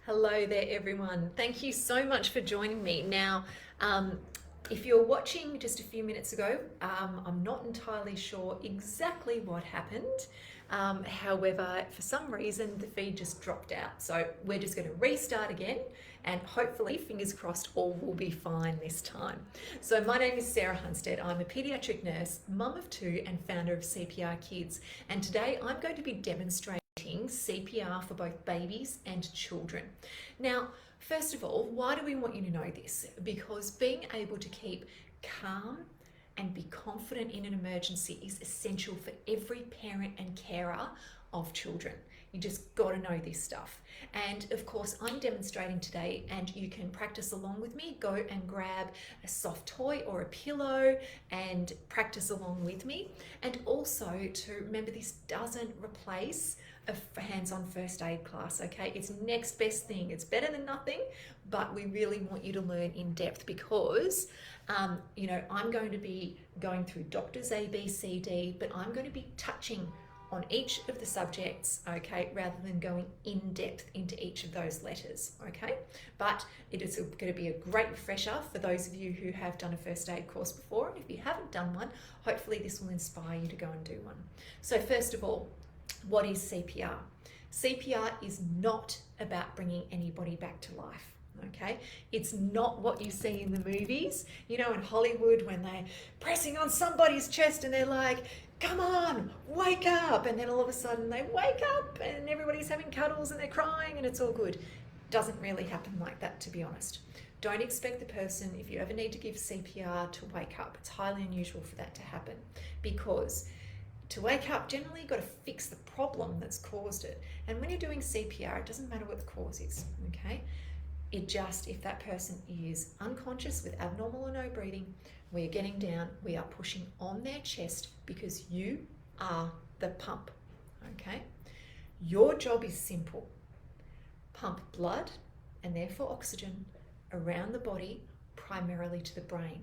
Hello there, everyone. Thank you so much for joining me. Now, if you're watching just a few minutes ago, I'm not entirely sure exactly what happened. However, for some reason, the feed just dropped out. So we're just going to restart again and hopefully, fingers crossed, all will be fine this time. So my name is Sarah Hunstead. I'm a paediatric nurse, mum of two, and founder of CPR Kids. And today I'm going to be demonstrating CPR for both babies and children. Now, first of all, why do we want you to know this? Because being able to keep calm and be confident in an emergency is essential for every parent and carer of children. You just got to know this stuff. And of course, I'm demonstrating today, and you can practice along with me. Go and grab a soft toy or a pillow and practice along with me. And also to remember, this doesn't replace a hands-on first aid class, okay? It's next best thing. It's better than nothing, but we really want you to learn in depth because, I'm going to be going through doctors A, B, C, D, but I'm going to be touching on each of the subjects, okay, rather than going in depth into each of those letters, okay? But it is going to be a great refresher for those of you who have done a first aid course before, and if you haven't done one, hopefully this will inspire you to go and do one. So first of all, what is CPR? CPR is not about bringing anybody back to life, okay? It's not what you see in the movies, in Hollywood when they're pressing on somebody's chest and they're like, come on, wake up. And then all of a sudden they wake up and everybody's having cuddles and they're crying and it's all good. Doesn't really happen like that, to be honest. Don't expect the person, if you ever need to give CPR, to wake up. It's highly unusual for that to happen because to wake up, generally you've got to fix the problem that's caused it. And when you're doing CPR, it doesn't matter what the cause is, okay? If that person is unconscious with abnormal or no breathing, we're getting down, we are pushing on their chest because you are the pump, okay? Your job is simple. Pump blood and therefore oxygen around the body, primarily to the brain.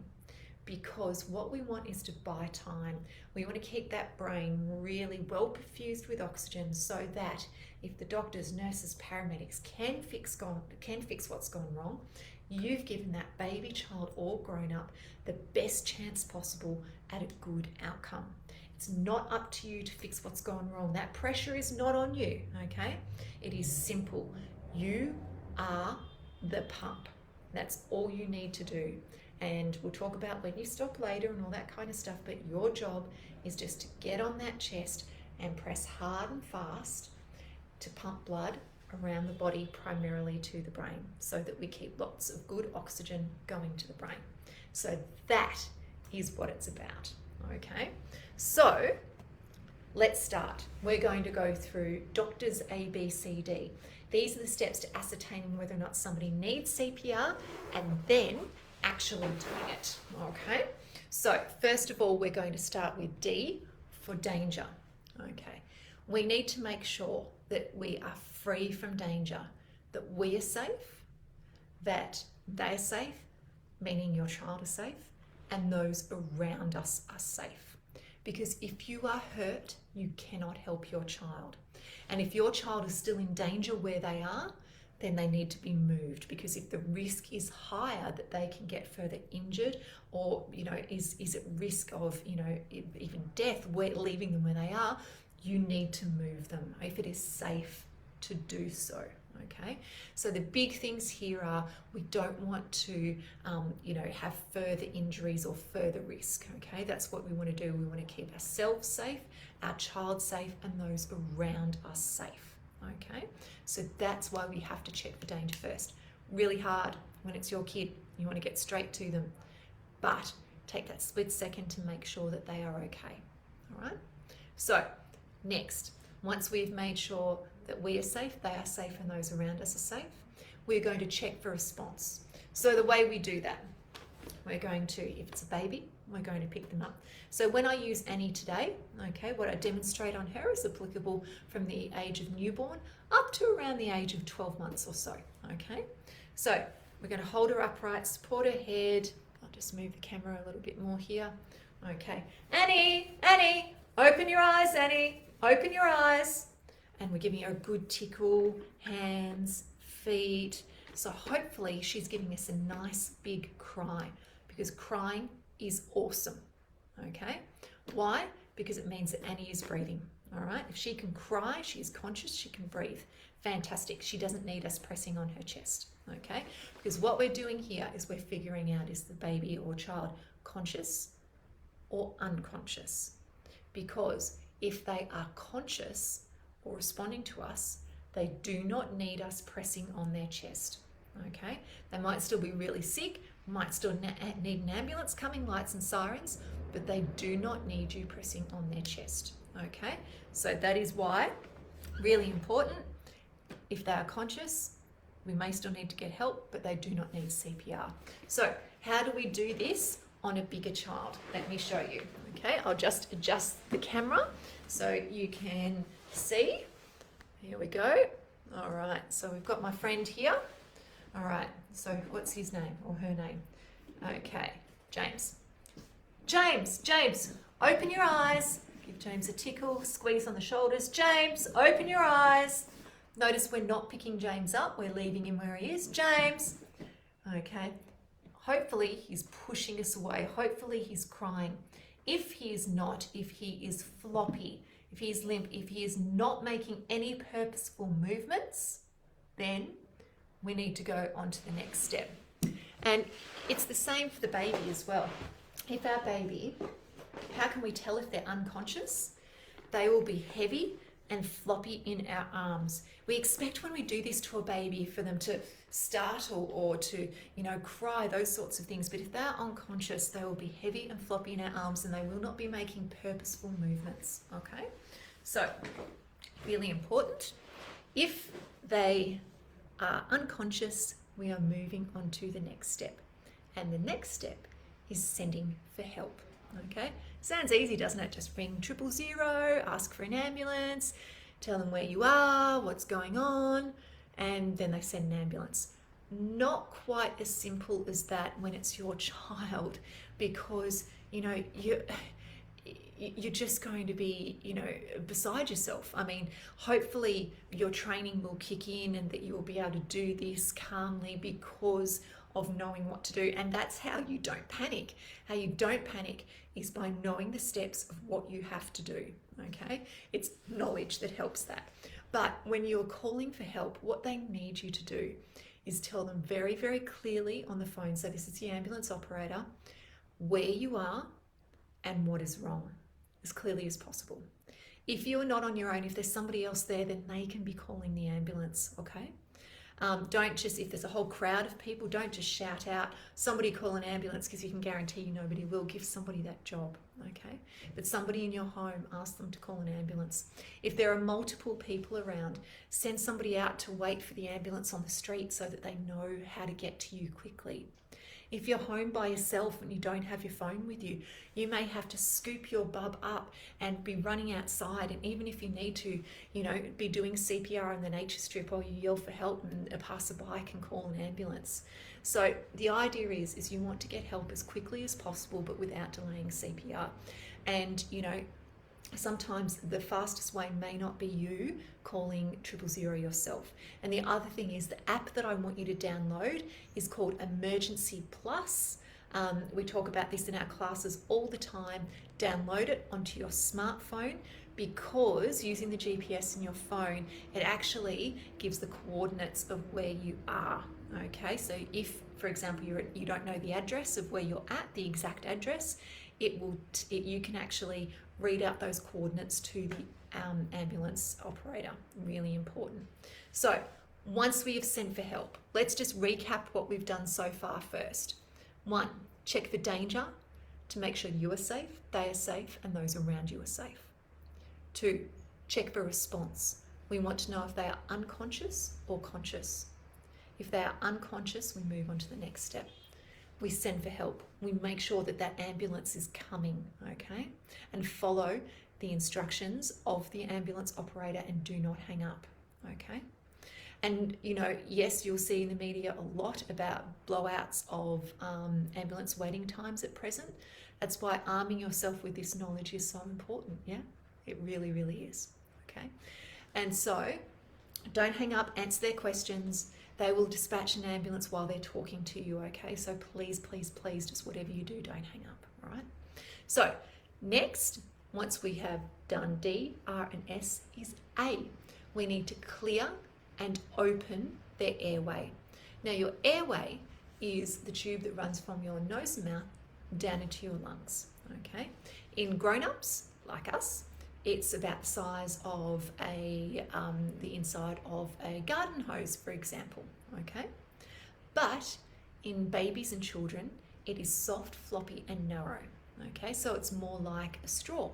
Because what we want is to buy time. We want to keep that brain really well perfused with oxygen so that if the doctors, nurses, paramedics can fix what's gone wrong, you've given that baby, child, or grown up the best chance possible at a good outcome. It's not up to you to fix what's gone wrong. That pressure is not on you, okay? It is simple. You are the pump. That's all you need to do. And we'll talk about when you stop later and all that kind of stuff, but your job is just to get on that chest and press hard and fast to pump blood around the body, primarily to the brain, so that we keep lots of good oxygen going to the brain. So that is what it's about, okay? So let's start. We're going to go through doctors A, B, C, D. These are the steps to ascertaining whether or not somebody needs CPR and then actually doing it, okay? So first of all, we're going to start with D for danger, okay? We need to make sure that we are free from danger, that we are safe, that they're safe, meaning your child is safe, and those around us are safe. Because if you are hurt, you cannot help your child. And if your child is still in danger where they are, then they need to be moved, because if the risk is higher that they can get further injured or, is at risk of, even death, leaving them where they are, you need to move them if it is safe to do so, okay? So the big things here are we don't want to, have further injuries or further risk, okay? That's what we want to do. We want to keep ourselves safe, our child safe, and those around us safe. Okay, so that's why we have to check for danger first. Really hard when it's your kid, you want to get straight to them, but take that split second to make sure that they are okay. All right, so next, once we've made sure that we are safe, they are safe, and those around us are safe, we're going to check for response. So the way we do that, we're going to, if it's a baby, we're going to pick them up. So when I use Annie today, okay, what I demonstrate on her is applicable from the age of newborn up to around the age of 12 months or so, okay? So we're going to hold her upright, support her head. I'll just move the camera a little bit more here. Okay, Annie, open your eyes, Annie, open your eyes. And we're giving her a good tickle, hands, feet. So hopefully she's giving us a nice big cry, because crying is awesome. Okay, why? Because it means that Annie is breathing. All right, if she can cry, she is conscious, she can breathe. Fantastic. She doesn't need us pressing on her chest. Okay, because what we're doing here is we're figuring out, is the baby or child conscious or unconscious? Because if they are conscious or responding to us, they do not need us pressing on their chest. Okay, they might still be really sick, might still need an ambulance coming, lights and sirens, but they do not need you pressing on their chest. Okay, so that is why, really important, if they are conscious, we may still need to get help, but they do not need CPR. So how do we do this on a bigger child? Let me show you. Okay, I'll just adjust the camera so you can see. Here we go. All right, so we've got my friend here. All right, so what's his name or her name? Okay, James. James, open your eyes. Give James a tickle, squeeze on the shoulders. James, open your eyes. Notice we're not picking James up, we're leaving him where he is. James. Okay, hopefully he's pushing us away. Hopefully he's crying. If he is not, if he is floppy, if he is limp, if he is not making any purposeful movements, then we need to go on to the next step. And it's the same for the baby as well. If our baby, how can we tell if they're unconscious? They will be heavy and floppy in our arms. We expect when we do this to a baby for them to startle or to, cry, those sorts of things. But if they're unconscious, they will be heavy and floppy in our arms, and they will not be making purposeful movements. Okay, so really important. If they are unconscious, we are moving on to the next step. And the next step is sending for help. Okay, sounds easy, doesn't it? Just ring 000, ask for an ambulance, tell them where you are, what's going on, and then they send an ambulance. Not quite as simple as that when it's your child, because you're just going to be beside yourself. I mean, hopefully your training will kick in and that you will be able to do this calmly because of knowing what to do. And that's how you don't panic. How you don't panic is by knowing the steps of what you have to do. Okay, it's knowledge that helps that. But when you're calling for help, what they need you to do is tell them very, very clearly on the phone, so this is the ambulance operator, where you are and what is wrong, as clearly as possible. If you're not on your own, if there's somebody else there, then they can be calling the ambulance. Okay, don't just, if there's a whole crowd of people, don't just shout out, somebody call an ambulance, because you can guarantee you nobody will. Give somebody that job. Okay, but somebody in your home, ask them to call an ambulance. If there are multiple people around, send somebody out to wait for the ambulance on the street so that they know how to get to you quickly. If you're home by yourself and you don't have your phone with you, you may have to scoop your bub up and be running outside. And even if you need to, be doing CPR in the nature strip, or you yell for help and a passerby can call an ambulance. So the idea is you want to get help as quickly as possible, but without delaying CPR. And, sometimes the fastest way may not be you calling 000 yourself. And the other thing is, the app that I want you to download is called Emergency Plus. We talk about this in our classes all the time. Download it onto your smartphone, because using the GPS in your phone, it actually gives the coordinates of where you are. Okay, so if, for example, you don't know the address of where you're at, the exact address, you can actually read out those coordinates to the ambulance operator. Really important. So once we have sent for help, let's just recap what we've done so far first. 1, check for danger to make sure you are safe, they are safe, and those around you are safe. 2, check for response. We want to know if they are unconscious or conscious. If they are unconscious, we move on to the next step. We send for help. We make sure that that ambulance is coming, okay? And follow the instructions of the ambulance operator and do not hang up, okay? And, yes, you'll see in the media a lot about blowouts of ambulance waiting times at present. That's why arming yourself with this knowledge is so important, yeah? It really, really is, okay? And so don't hang up, answer their questions. they will dispatch an ambulance while they're talking to you, okay? So please, please, please, just whatever you do, don't hang up, all right? So next, once we have done D, R, and S, is A. We need to clear and open their airway. Now, your airway is the tube that runs from your nose and mouth down into your lungs, okay? In grown-ups, like us, it's about the size of the inside of a garden hose, for example, okay? But in babies and children, it is soft, floppy, and narrow, okay? So it's more like a straw.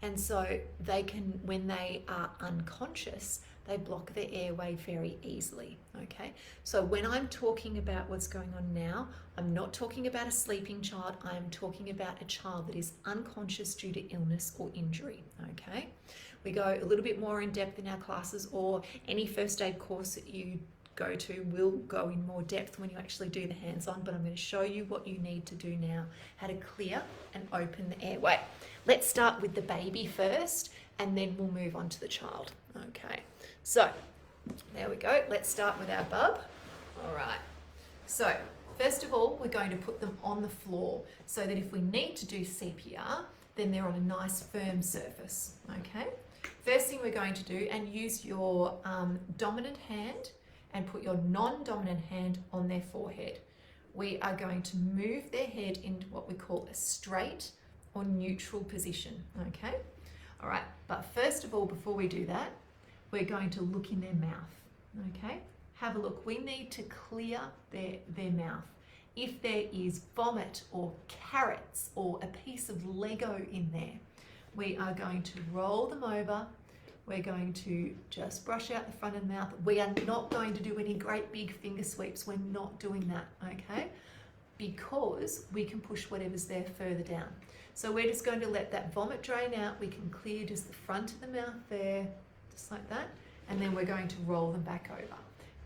And so they can, when they are unconscious, they block their airway very easily, okay? So when I'm talking about what's going on now, I'm not talking about a sleeping child, I'm talking about a child that is unconscious due to illness or injury, okay? We go a little bit more in depth in our classes, or any first aid course that you go to will go in more depth when you actually do the hands-on, but I'm going to show you what you need to do now, how to clear and open the airway. Let's start with the baby first, and then we'll move on to the child, okay? So, there we go. Let's start with our bub. All right. So, first of all, we're going to put them on the floor so that if we need to do CPR, then they're on a nice firm surface, okay? First thing we're going to do, and use your dominant hand and put your non-dominant hand on their forehead. We are going to move their head into what we call a straight or neutral position, okay? All right, but first of all, before we do that, we're going to look in their mouth, okay? Have a look. We need to clear their mouth. If there is vomit or carrots or a piece of Lego in there, we are going to roll them over. We're going to just brush out the front of the mouth. We are not going to do any great big finger sweeps. We're not doing that, okay? Because we can push whatever's there further down. So we're just going to let that vomit drain out. We can clear just the front of the mouth there, just like that, and then we're going to roll them back over.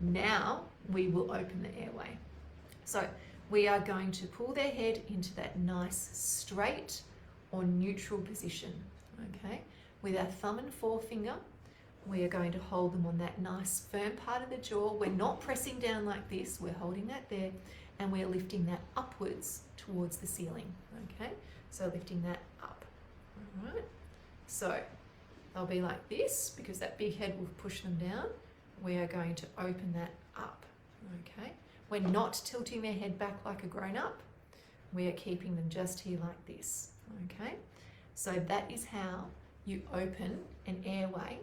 Now we will open the airway. So we are going to pull their head into that nice straight or neutral position, okay? With our thumb and forefinger, we are going to hold them on that nice firm part of the jaw. We're not pressing down like this, we're holding that there, and we're lifting that upwards towards the ceiling, okay? So lifting that up, all right? So they'll be like this because that big head will push them down. We are going to open that up, okay? We're not tilting their head back like a grown-up. We are keeping them just here like this, okay? So that is how you open an airway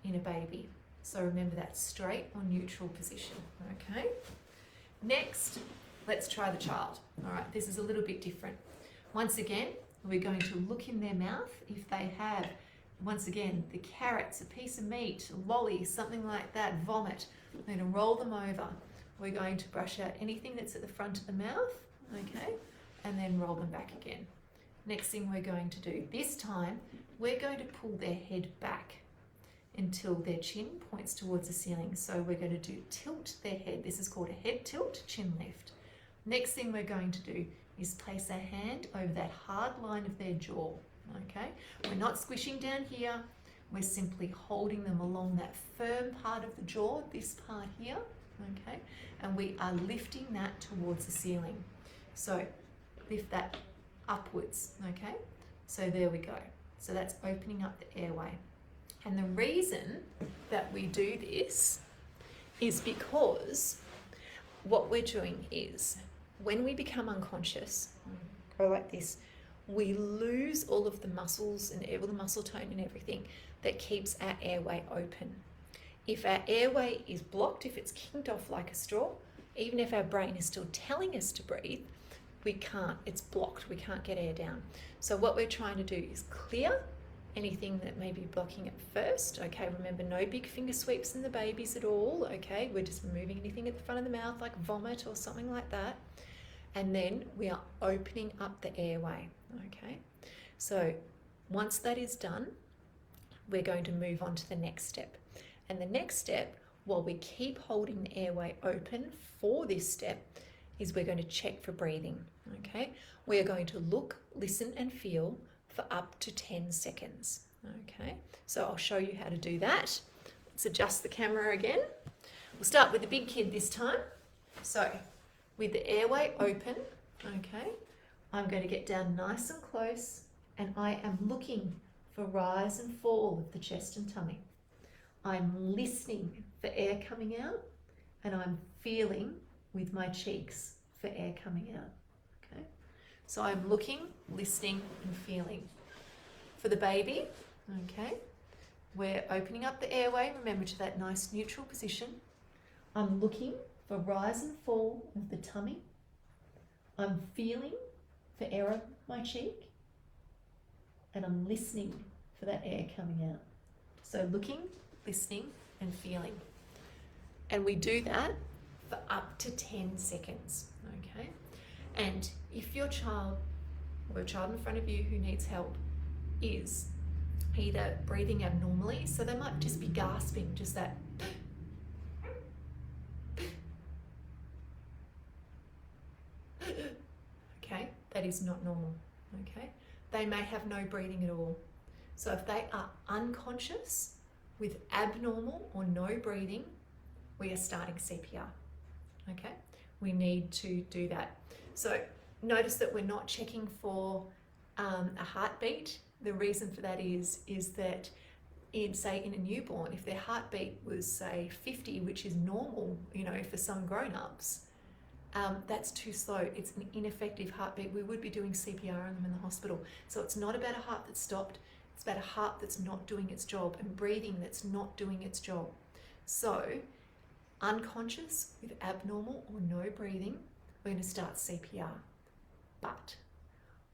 in a baby. So remember that straight or neutral position, okay? Next, let's try the child. All right, this is a little bit different. Once again, we're going to look in their mouth. If they have, once again, the carrots, a piece of meat, a lolly, something like that, vomit, we're going to roll them over. We're going to brush out anything that's at the front of the mouth, okay? And then roll them back again. Next thing we're going to do, this time, we're going to pull their head back until their chin points towards the ceiling. So we're going to tilt their head. This is called a head tilt, chin lift. Next thing we're going to do is place our hand over that hard line of their jaw, okay? We're not squishing down here. We're simply holding them along that firm part of the jaw, this part here, okay? And we are lifting that towards the ceiling. So lift that upwards, okay? So there we go. So that's opening up the airway. And the reason that we do this is because what we're doing is when we become unconscious, go like this, we lose all of the muscles and all the muscle tone and everything that keeps our airway open. If our airway is blocked, if it's kicked off like a straw, even if our brain is still telling us to breathe, we can't, it's blocked, we can't get air down. So what we're trying to do is clear anything that may be blocking it first, okay? Remember, no big finger sweeps in the babies at all, okay? We're just removing anything at the front of the mouth like vomit or something like that. And then we are opening up the airway, okay? So once that is done, we're going to move on to the next step. And the next step, while we keep holding the airway open for this step, is we're going to check for breathing, okay? We are going to look, listen and feel for up to 10 seconds, okay? So I'll show you how to do that. Let's adjust the camera again. We'll start with the big kid this time. So with the airway open, okay, I'm going to get down nice and close, and I am looking for rise and fall of the chest and tummy. I'm listening for air coming out, and I'm feeling with my cheeks for air coming out. Okay, so I'm looking, listening, and feeling. For the baby, okay, we're opening up the airway, remember, to that nice neutral position. I'm looking for rise and fall of the tummy. I'm feeling for air on my cheek, and I'm listening for that air coming out. So looking, listening, and feeling. And we do that for up to 10 seconds, okay? And if your child or a child in front of you who needs help is either breathing abnormally, so they might just be gasping, just that, okay, that is not normal, okay? They may have no breathing at all. So if they are unconscious with abnormal or no breathing, we are starting CPR, okay? We need to do that. So notice that we're not checking for a heartbeat. The reason for that is that in a newborn, if their heartbeat was say 50, which is normal, you know, for some grown-ups, that's too slow. It's an ineffective heartbeat. We would be doing CPR on them in the hospital. So it's not about a heart that's stopped. It's about a heart that's not doing its job and breathing that's not doing its job. So unconscious with abnormal or no breathing, we're going to start CPR. But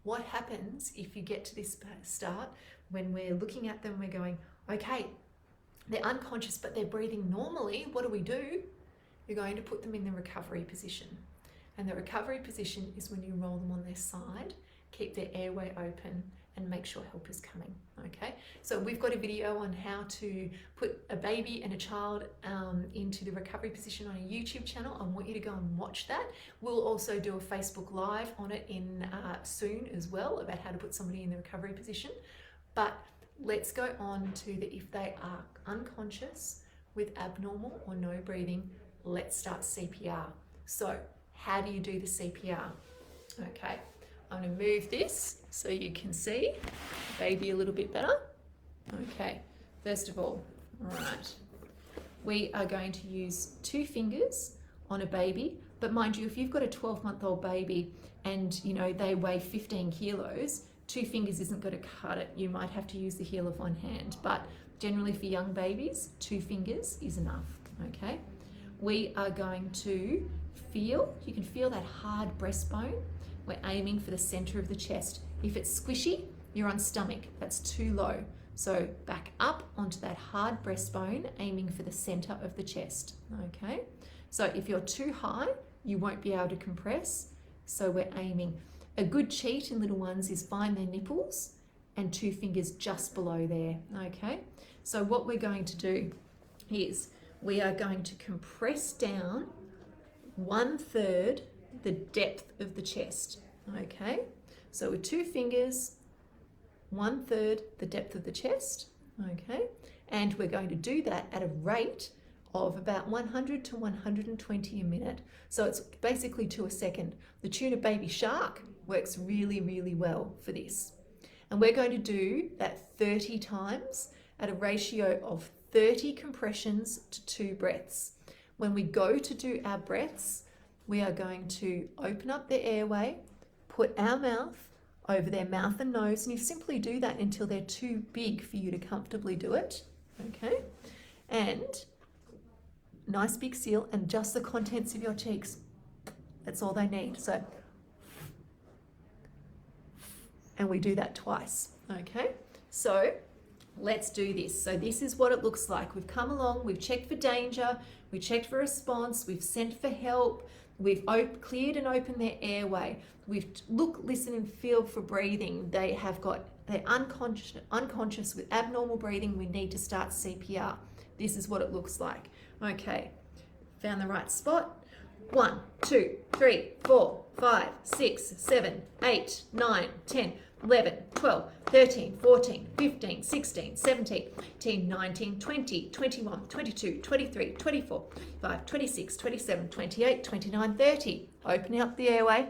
what happens if you get to this start when we're looking at them, we're going, okay, they're unconscious, but they're breathing normally. What do? You're going to put them in the recovery position. And the recovery position is when you roll them on their side, keep their airway open, and make sure help is coming, okay? So we've got a video on how to put a baby and a child into the recovery position on a YouTube channel. I want you to go and watch that. We'll also do a Facebook Live on it soon as well about how to put somebody in the recovery position. But let's go on to if they are unconscious with abnormal or no breathing, let's start CPR. So how do you do the CPR? Okay, I'm going to move this so you can see baby a little bit better. Okay, first of all, right, we are going to use 2 fingers on a baby, but mind you, if you've got a 12-month-old baby and you know they weigh 15 kilos, 2 fingers isn't going to cut it. You might have to use the heel of one hand, but generally for young babies, 2 fingers is enough, okay? We are going to feel, you can feel that hard breastbone. We're aiming for the center of the chest. If it's squishy, you're on stomach, that's too low. So back up onto that hard breastbone, aiming for the center of the chest, okay? So if you're too high, you won't be able to compress. So we're aiming. A good cheat in little ones is find their nipples and 2 fingers just below there, okay? So what we're going to do is we are going to compress down 1/3 the depth of the chest, okay? So with 2 fingers, 1/3 the depth of the chest, okay? And we're going to do that at a rate of about 100 to 120 a minute. So it's basically to a second. The tuna baby shark works really, really well for this. And we're going to do that 30 times at a ratio of 30 compressions to 2 breaths. When we go to do our breaths, we are going to open up the airway, put our mouth over their mouth and nose, and you simply do that until they're too big for you to comfortably do it, okay? And nice big seal, and just the contents of your cheeks. That's all they need. So, and we do that twice, okay? So let's do this. So this is what it looks like. We've come along, we've checked for danger, we've checked for response, we've sent for help, we've cleared and opened their airway. We've look, listen and feel for breathing. They're unconscious with abnormal breathing. We need to start CPR. This is what it looks like. Okay, found the right spot. 1, 2, 3, 4, 5, 6, 7, 8, 9, 10. 11, 12, 13, 14, 15, 16, 17, 18, 19, 20, 21, 22, 23, 24, 25, 26, 27, 28, 29, 30. Opening up the airway.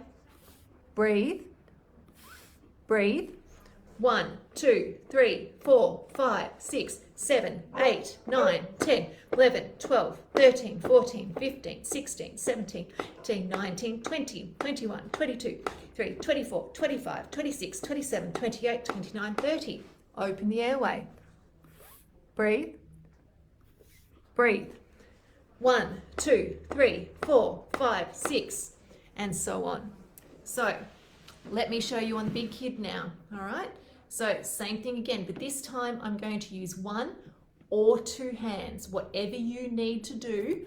Breathe. Breathe. 1, 2, 3, 4, 5, 6, 7, 8, 9, 10, 11, 12, 13, 14, 15, 16, 17, 18, 19, 20, 21, 22, 23, 24, 25, 26, 27, 28, 29, 30. Open the airway. Breathe. Breathe. 1, 2, 3, 4, 5, 6, and so on. So let me show you on the big kid now, all right? So same thing again, but this time I'm going to use 1 or 2 hands, whatever you need to do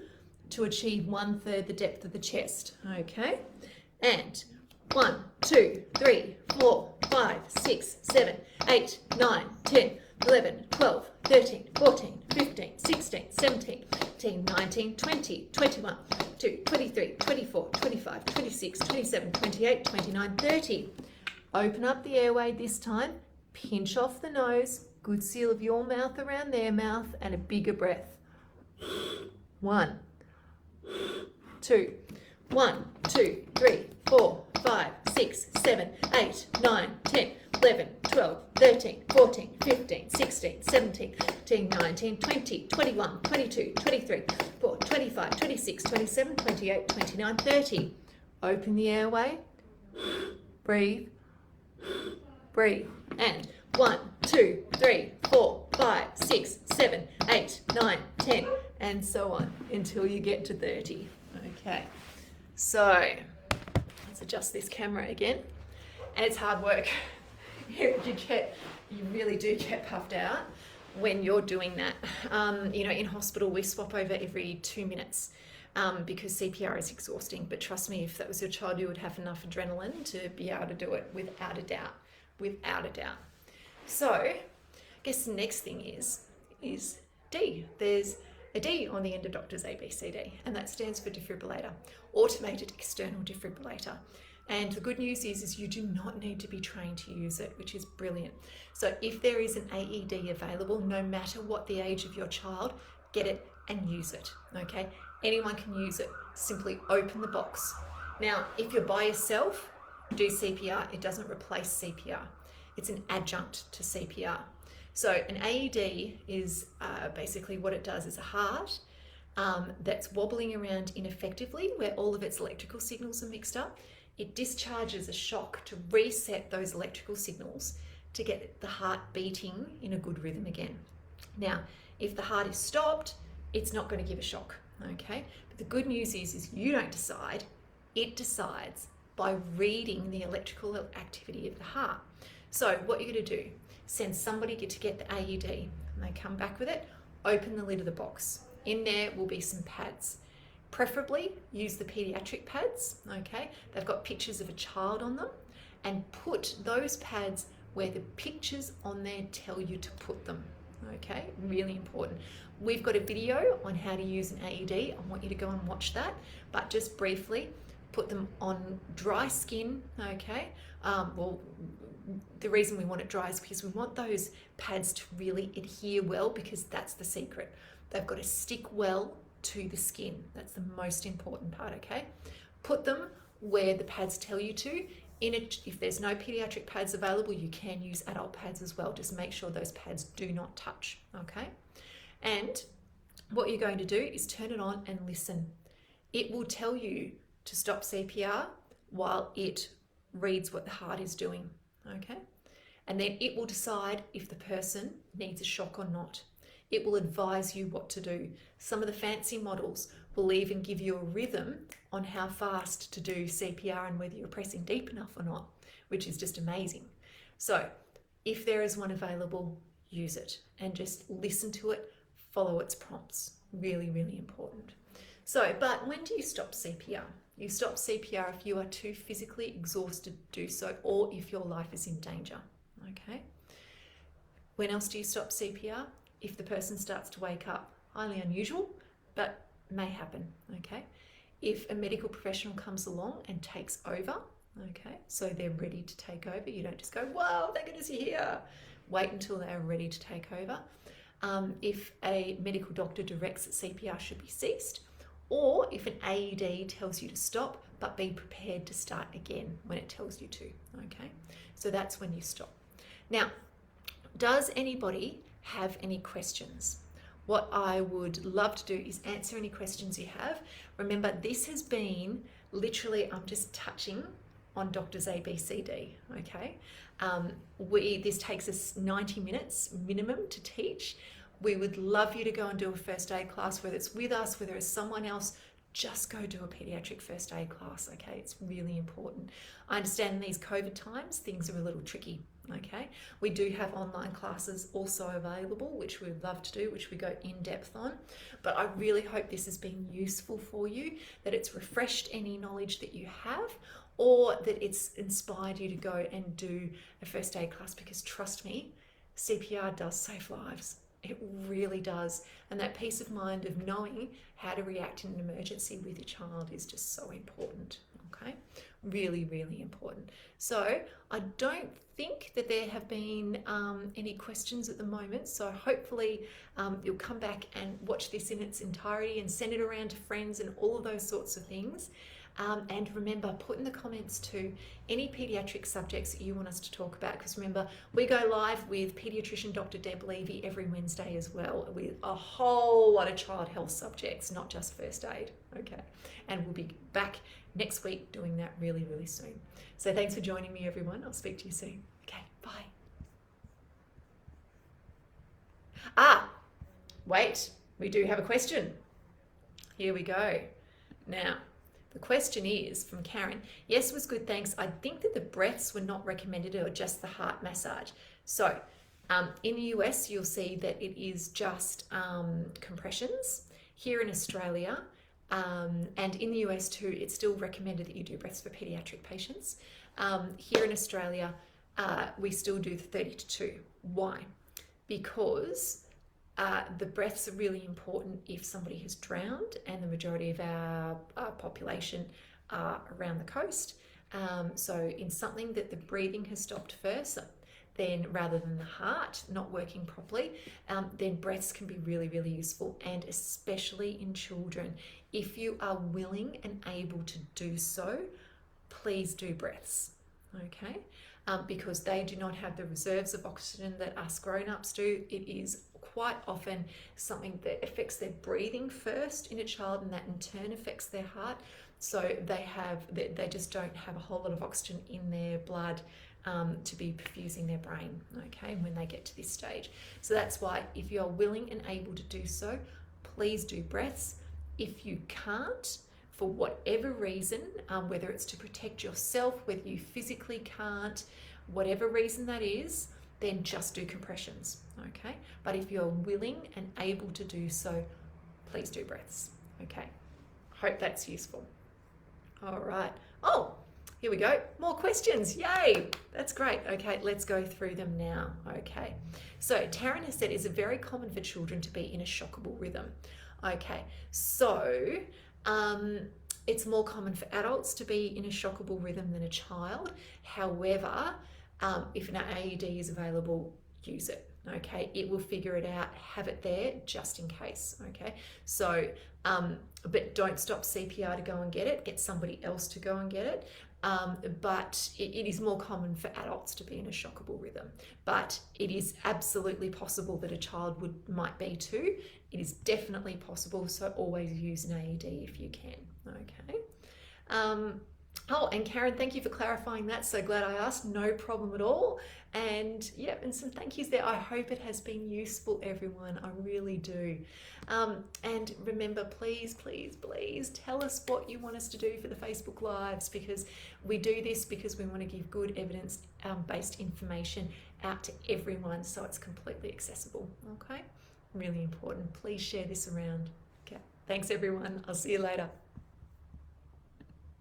to achieve 1/3 the depth of the chest, okay? And 1, 2, 3, 4, 5, 6, 7, 8, 9, 10, 11, 12, 13, 14, 15, 16, 17, 18, 19, 20, 21, 22, 23, 24, 25, 26, 27, 28, 29, 30. Open up the airway this time. Pinch off the nose, good seal of your mouth around their mouth, and a bigger breath. 1, 2, 1, 2, 3, 4, 5, 6, 7, 8, 9, 10, 11, 12, 13, 14, 15, 16, 17, 18, 19, 20, 21, 22, 23, 24, 25, 26, 27, 28, 29, 30. Open the airway. Breathe. Breathe. And 1, 2, 3, 4, 5, 6, 7, 8, 9, 10, and so on until you get to 30. Okay, so let's adjust this camera again. And it's hard work. You really do get puffed out when you're doing that. In hospital we swap over every 2 minutes because CPR is exhausting. But trust me, if that was your child, you would have enough adrenaline to be able to do it without a doubt. Without a doubt. So I guess the next thing is D. There's a D on the end of doctor's ABCD, and that stands for defibrillator, automated external defibrillator. And the good news is you do not need to be trained to use it, which is brilliant. So if there is an AED available, no matter what the age of your child, get it and use it, okay? Anyone can use it. Simply open the box. Now, if you're by yourself, do CPR. It doesn't replace CPR. It's an adjunct to CPR. So an AED is basically what it does is a heart that's wobbling around ineffectively where all of its electrical signals are mixed up. It discharges a shock to reset those electrical signals to get the heart beating in a good rhythm again. Now, if the heart is stopped, it's not going to give a shock, okay? But the good news is you don't decide, it decides by reading the electrical activity of the heart. So what you're going to do, send somebody to get the AED, and they come back with it, open the lid of the box. In there will be some pads. Preferably use the pediatric pads, okay? They've got pictures of a child on them, and put those pads where the pictures on there tell you to put them, okay? Really important. We've got a video on how to use an AED. I want you to go and watch that, but just briefly, put them on dry skin, okay? The reason we want it dry is because we want those pads to really adhere well, because that's the secret. They've got to stick well to the skin. That's the most important part, okay? Put them where the pads tell you to. If there's no pediatric pads available, you can use adult pads as well. Just make sure those pads do not touch, okay? And what you're going to do is turn it on and listen. It will tell you to stop CPR while it reads what the heart is doing, okay? And then it will decide if the person needs a shock or not. It will advise you what to do. Some of the fancy models will even give you a rhythm on how fast to do CPR and whether you're pressing deep enough or not, which is just amazing. So if there is one available, use it and just listen to it, follow its prompts. Really, really important. So, but when do you stop CPR? You stop CPR if you are too physically exhausted to do so, or if your life is in danger, okay? When else do you stop CPR? If the person starts to wake up. Highly unusual, but may happen, okay? If a medical professional comes along and takes over, Okay, so they're ready to take over. You don't just go, wow, thank goodness you're here. Wait until they're ready to take over. If a medical doctor directs that CPR should be ceased, or if an AED tells you to stop, but be prepared to start again when it tells you to. Okay, so that's when you stop. Now, does anybody have any questions? What I would love to do is answer any questions you have. Remember, this has been literally, I'm just touching on doctors A, B, C, D, okay? This takes us 90 minutes minimum to teach. We would love you to go and do a first aid class, whether it's with us, whether it's someone else. Just go do a pediatric first aid class, okay? It's really important. I understand in these COVID times, things are a little tricky, okay? We do have online classes also available, which we'd love to do, which we go in depth on. But I really hope this has been useful for you, that it's refreshed any knowledge that you have, or that it's inspired you to go and do a first aid class, because trust me, CPR does save lives. It really does. And that peace of mind of knowing how to react in an emergency with your child is just so important. Okay, really, really important. So I don't think that there have been any questions at the moment. So hopefully you'll come back and watch this in its entirety and send it around to friends and all of those sorts of things. And remember, put in the comments too any pediatric subjects that you want us to talk about, because remember, we go live with paediatrician Dr. Deb Levy every Wednesday as well, with a whole lot of child health subjects, not just first aid. Okay, and we'll be back next week doing that really, really soon. So thanks for joining me, everyone. I'll speak to you soon. Okay, bye. Wait, we do have a question. Here we go. Now, the question is from Karen. Yes, was good, thanks. I think that the breaths were not recommended, or just the heart massage. So in the US, you'll see that it is just compressions. Here in Australia, and in the US too, it's still recommended that you do breaths for pediatric patients. Here in Australia, we still do the 30 to 2. Why? Because the breaths are really important if somebody has drowned, and the majority of our population are around the coast. So in something that the breathing has stopped first, then rather than the heart not working properly, then breaths can be really, really useful, and especially in children. If you are willing and able to do so, please do breaths, okay? Because they do not have the reserves of oxygen that us grown-ups do. It is quite often something that affects their breathing first in a child, and that in turn affects their heart. So they just don't have a whole lot of oxygen in their blood to be perfusing their brain, okay, when they get to this stage. So that's why, if you're willing and able to do so, please do breaths. If you can't, for whatever reason, whether it's to protect yourself, whether you physically can't, whatever reason that is, then just do compressions, okay? But if you're willing and able to do so, please do breaths, okay? Hope that's useful. All right. Oh, here we go. More questions. Yay. That's great. Okay, let's go through them now. Okay. So Taryn has said, is it very common for children to be in a shockable rhythm? Okay. So it's more common for adults to be in a shockable rhythm than a child. However, if an AED is available, use it. Okay, it will figure it out. Have it there just in case. Okay, so but don't stop CPR to go and get it. Get somebody else to go and get it. But it is more common for adults to be in a shockable rhythm. But it is absolutely possible that a child might be too. It is definitely possible. So always use an AED if you can. Okay. Oh, and Karen, thank you for clarifying that. So glad I asked. No problem at all. And yeah, and some thank yous there. I hope it has been useful, everyone. I really do. And remember, please, please, please tell us what you want us to do for the Facebook Lives, because we do this because we want to give good evidence-based information out to everyone, so it's completely accessible. Okay? Really important. Please share this around. Okay. Thanks, everyone. I'll see you later.